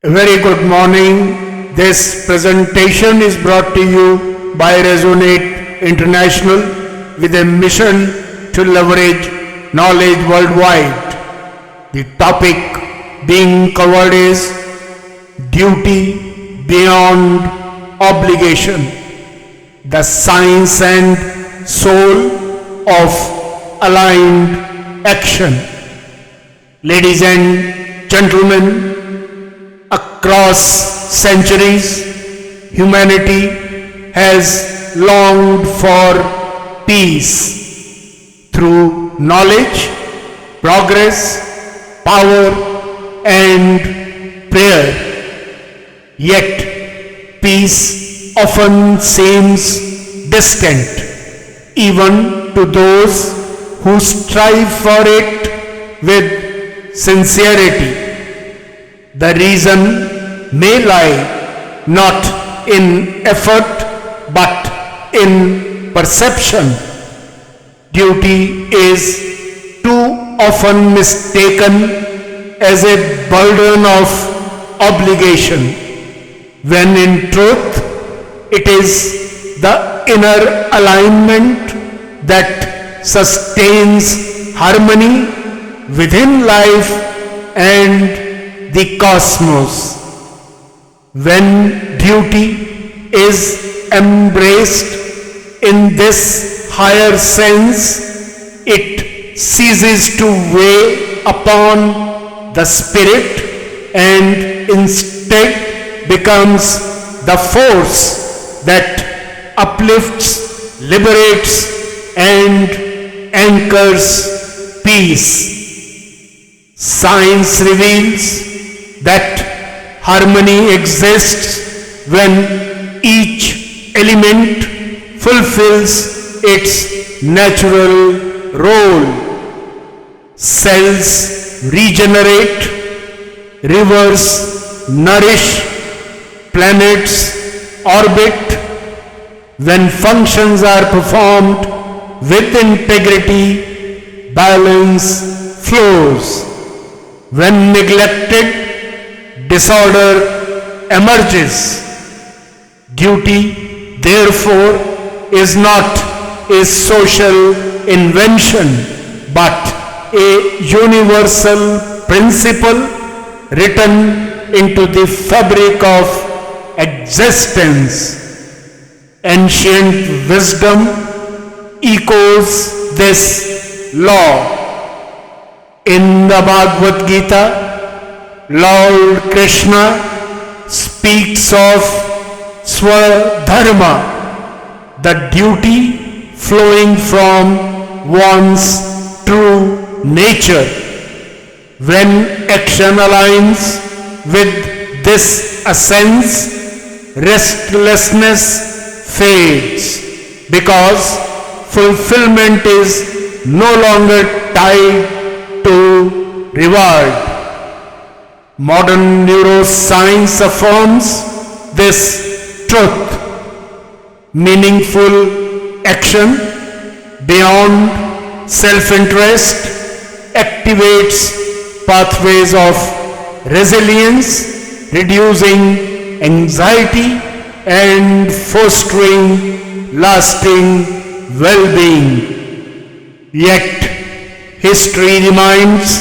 A very good morning. This presentation is brought to you by Resonate International with a mission to leverage knowledge worldwide. The topic being covered is duty beyond obligation, the science and soul of aligned action. Ladies and gentlemen, across centuries, humanity has longed for peace through knowledge, progress, power, and prayer. Yet, peace often seems distant, even to those who strive for it with sincerity. The reason may lie not in effort but in perception. Duty is too often mistaken as a burden of obligation, when in truth it is the inner alignment that sustains harmony within life and the cosmos. When duty is embraced in this higher sense, it ceases to weigh upon the spirit and instead becomes the force that uplifts, liberates, and anchors peace. Science reveals that harmony exists when each element fulfills its natural role. Cells regenerate, rivers nourish, planets orbit. When functions are performed with integrity, balance flows. When neglected, disorder emerges. Duty, therefore, is not a social invention, but a universal principle written into the fabric of existence. Ancient wisdom echoes this law. In the Bhagavad Gita, Lord Krishna speaks of Swadharma, the duty flowing from one's true nature. When action aligns with this essence, restlessness fades, because fulfillment is no longer tied to reward. Modern neuroscience affirms this truth. Meaningful action beyond self-interest activates pathways of resilience, reducing anxiety and fostering lasting well-being. Yet, history reminds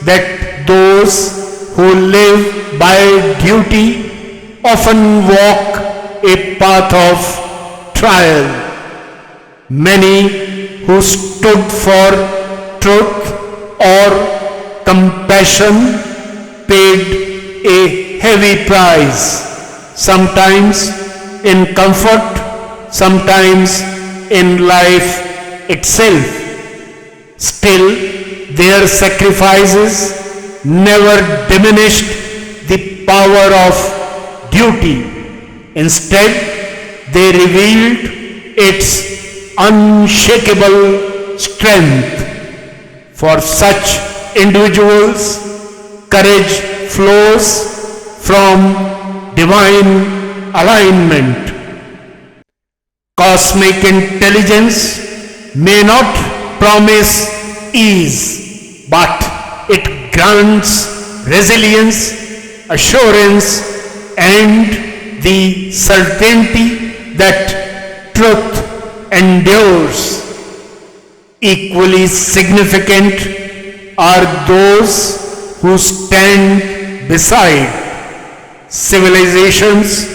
that those who live by duty often walk a path of trial. Many who stood for truth or compassion paid a heavy price, sometimes in comfort, sometimes in life itself. Still, their sacrifices never diminished the power of duty. Instead, they revealed its unshakable strength. For such individuals, courage flows from divine alignment. Cosmic intelligence may not promise ease, but it grants resilience, assurance, and the certainty that truth endures. Equally significant are those who stand beside. Civilizations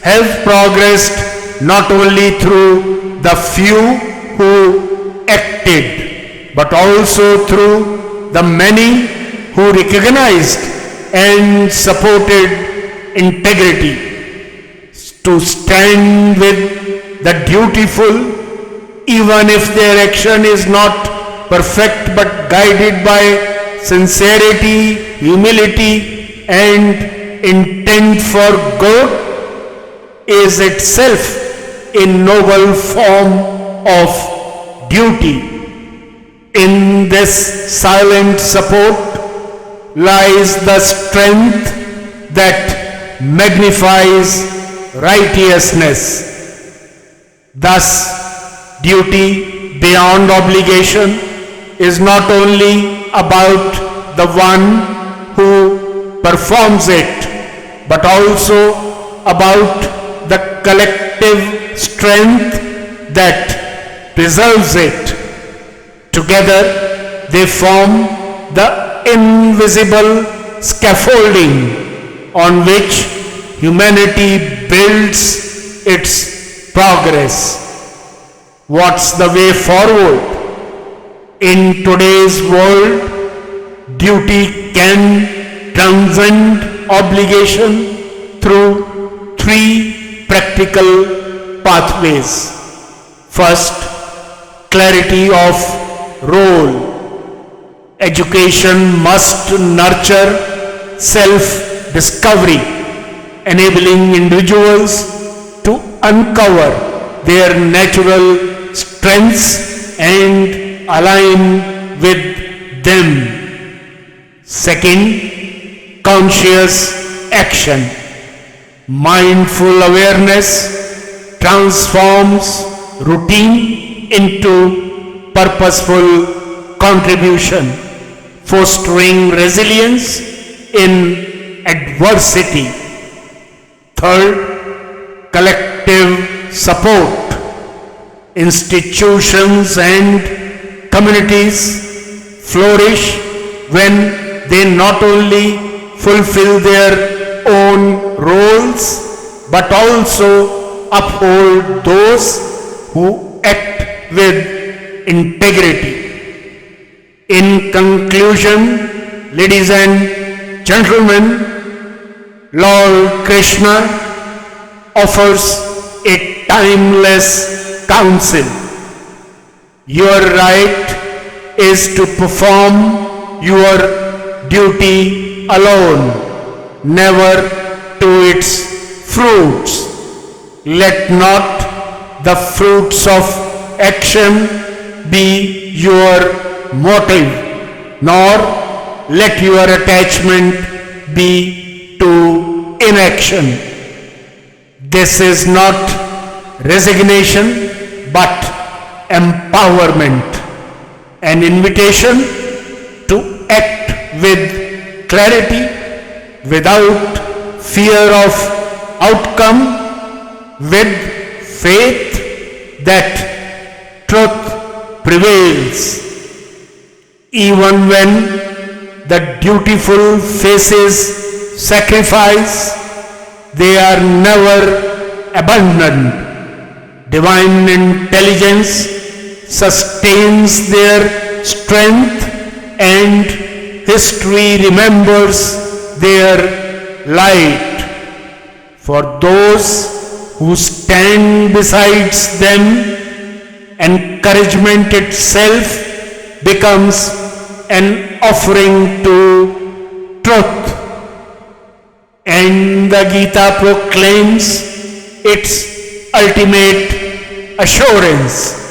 have progressed not only through the few who acted, but also through the many who recognized and supported integrity. To stand with the dutiful, even if their action is not perfect but guided by sincerity, humility, and intent for good, is itself a noble form of duty. In this silent support lies the strength that magnifies righteousness. Thus, duty beyond obligation is not only about the one who performs it, but also about the collective strength that preserves it. Together, they form the invisible scaffolding on which humanity builds its progress. What's the way forward? In today's world, duty can transcend obligation through three practical pathways. First, clarity of role. Education must nurture self-discovery, enabling individuals to uncover their natural strengths and align with them. Second, conscious action. Mindful awareness transforms routine into purposeful contribution, fostering resilience in adversity. Third, collective support. Institutions and communities flourish when they not only fulfill their own roles, but also uphold those who act with integrity. In conclusion, ladies and gentlemen, Lord Krishna offers a timeless counsel. Your right is to perform your duty alone, never to its fruits. Let not the fruits of action be your motive, nor let your attachment be to inaction. This is not resignation, but empowerment, an invitation to act with clarity, without fear of outcome, with faith that truth prevails. Even when the dutiful faces sacrifice, they are never abandoned. Divine intelligence sustains their strength, and history remembers their light. For those who stand beside them, encouragement itself becomes an offering to truth. And the Gita proclaims its ultimate assurance.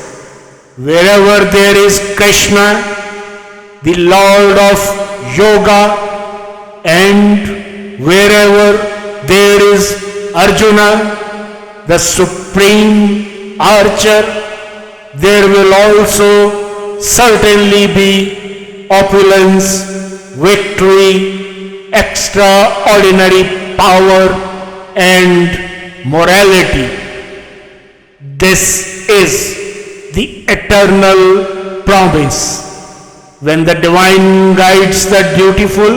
Wherever there is Krishna, the Lord of Yoga, and wherever there is Arjuna, the supreme archer, there will also certainly be opulence, victory, extraordinary power and morality. This is the eternal promise. When the divine guides the dutiful,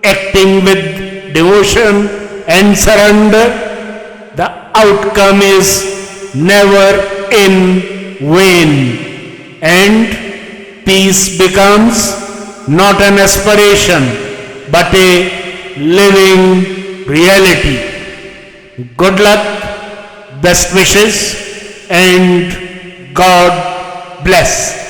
acting with devotion and surrender, the outcome is never in vain, and peace becomes not an aspiration but a living reality. Good luck, best wishes, and God bless.